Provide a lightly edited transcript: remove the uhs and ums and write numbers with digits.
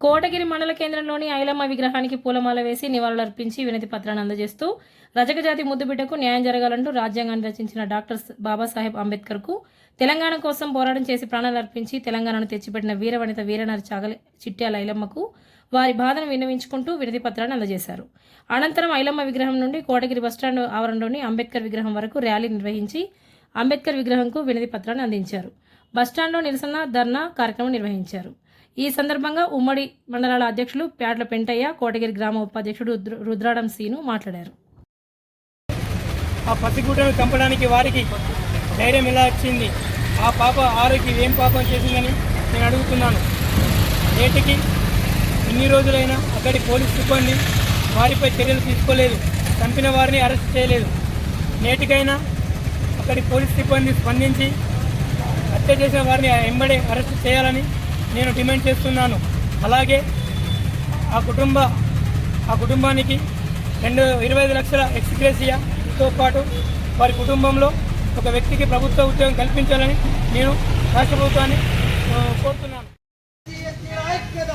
కోటగిరి మండల కేంద్రంలోని ఐలమ్మ విగ్రహానికి పూలమాల వేసి నివాళులర్పించి వినతి పత్రాన్ని అందజేస్తూ రజకజాతి ముద్దుబిడ్డకు న్యాయం జరగాలంటూ రాజ్యాంగాన్ని రచించిన డాక్టర్ బాబాసాహెబ్ అంబేద్కర్కు తెలంగాణ కోసం పోరాటం చేసి ప్రాణాలర్పించి తెలంగాణను తెచ్చిపెట్టిన వీరవనిత వీరనారి చిట్యాల ఐలమ్మకు వారి బాధను విన్నవించుకుంటూ వినతి పత్రాన్ని అందజేశారు. అనంతరం ఐలమ్మ విగ్రహం నుండి కోటగిరి బస్టాండ్ ఆవరణలోని అంబేద్కర్ విగ్రహం వరకు ర్యాలీ నిర్వహించి అంబేద్కర్ విగ్రహంకు వినతి పత్రాన్ని అందించారు. బస్టాండ్లో నిరసన ధర్నా కార్యక్రమం నిర్వహించారు. ఈ సందర్భంగా ఉమ్మడి మండలాల అధ్యక్షులు ప్యాట్ల పెంటయ్య, కోటగిరి గ్రామ ఉపాధ్యక్షుడు రుద్రాడం సీను మాట్లాడారు. ఆ పసిగుడ్డను చంపడానికి వారికి ధైర్యం ఎలా వచ్చింది? ఆ పాప ఆరోగ్యం ఏం పాపం చేసిందని నేను అడుగుతున్నాను. నేటికి ఇన్ని రోజులైనా అక్కడి పోలీస్ సిబ్బంది వారిపై చర్యలు తీసుకోలేదు, చంపిన వారిని అరెస్ట్ చేయలేదు. నేటికైనా అక్కడి పోలీస్ సిబ్బంది స్పందించి హత్య చేసిన వారిని వెంబడే అరెస్ట్ చేయాలని నేను డిమాండ్ చేస్తున్నాను. అలాగే ఆ కుటుంబానికి 25 లక్షల ఎక్స్గ్రేషియాతో పాటు వారి కుటుంబంలో ఒక వ్యక్తికి ప్రభుత్వ ఉద్యోగం కల్పించాలని నేను రాష్ట్ర ప్రభుత్వాన్ని కోరుతున్నాను. ఐక్యత